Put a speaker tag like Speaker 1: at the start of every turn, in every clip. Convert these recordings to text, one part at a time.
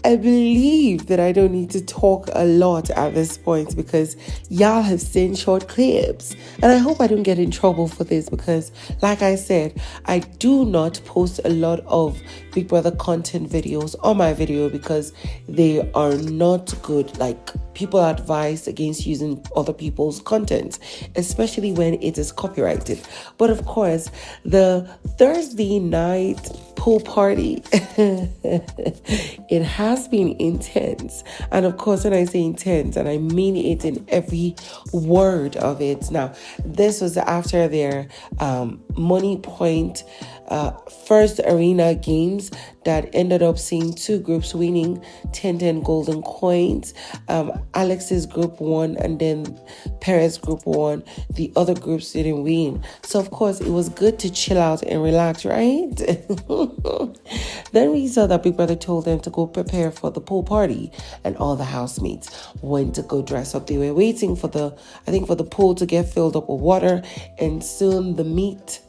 Speaker 1: I believe that I don't need to talk a lot at this point because y'all have seen short clips. And I hope I don't get in trouble for this because, like I said, I do not post a lot of Big Brother content videos on my video because they are not good. Like, people are advised against using other people's content, especially when it is copyrighted. But of course, the Thursday night pool party, it has been intense. And of course, when I say intense, and I mean it in every word of it. Now, this was after their money point first arena games that ended up seeing two groups winning 10 golden coins. Alex's group won, and then Pere's group won. The other groups didn't win. So of course it was good to chill out and relax, right? Then we saw that Big Brother told them to go prepare for the pool party, and all the housemates went to go dress up. They were waiting for the pool to get filled up with water, and soon the meat,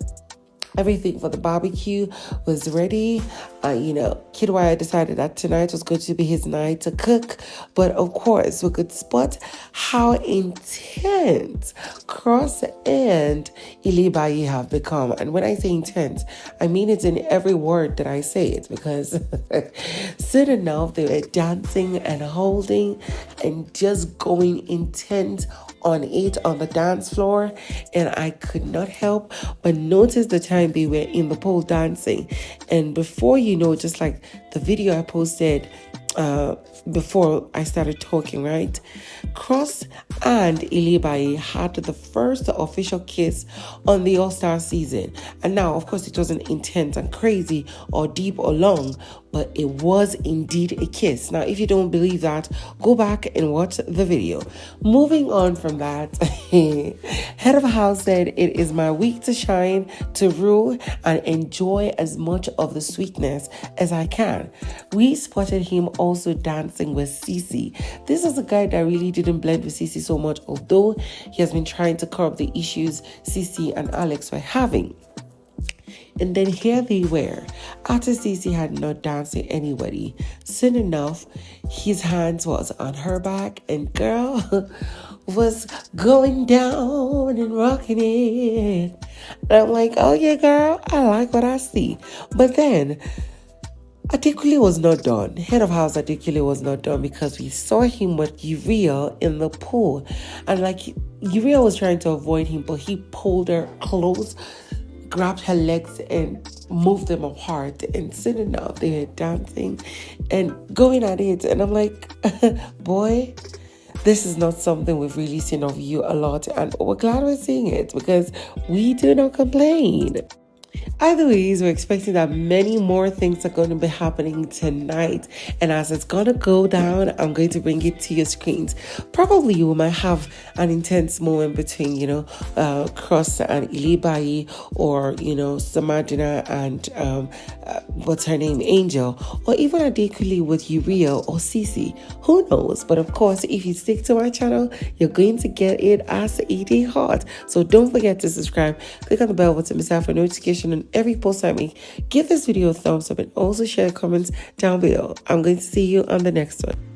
Speaker 1: everything for the barbecue was ready. Kid Wire decided that tonight was going to be his night to cook. But of course, we could spot how intense Cross and Ilebaye have become. And when I say intense, I mean it in every word that I say it, because soon enough, they were dancing and holding and just going intense on it on the dance floor. And I could not help but notice the time they were in the pole dancing. And before you know, just like the video I posted before I started talking, right? Cross and Ilebaye had the first official kiss on the All-Star season. And now, of course, it wasn't intense and crazy or deep or long, but it was indeed a kiss. Now, if you don't believe that, go back and watch the video. Moving on from that, head of house said, "It is my week to shine, to rule, and enjoy as much of the sweetness as I can." We spotted him also dancing with CeeC. This is a guy that really didn't blend with CeeC so much, although he has been trying to curb the issues CeeC and Alex were having. And then here they were. After CeeC had not danced with anybody, soon enough, his hands was on her back, and girl was going down and rocking it. And I'm like, oh yeah, girl, I like what I see. But then Adekunle was not done. Head of house Adekunle was not done, because we saw him with Uriel in the pool. And like, Uriel was trying to avoid him, but he pulled her close, grabbed her legs and moved them apart. And soon enough, they were dancing and going at it. And I'm like, boy, this is not something we've really seen of you a lot. And we're glad we're seeing it, because we do not complain. Either ways, we're expecting that many more things are going to be happening tonight. And as it's going to go down, I'm going to bring it to your screens. Probably we might have an intense moment between, Cross and Ilebaye, or, Samadina and, what's her name, Angel, or even Adekunle with Uriel or CeeC. Who knows? But of course, if you stick to my channel, you're going to get it as it is hot. So don't forget to subscribe. Click on the bell button beside for notification on every post I make. Give this video a thumbs up and also share comments down below. I'm going to see you on the next one.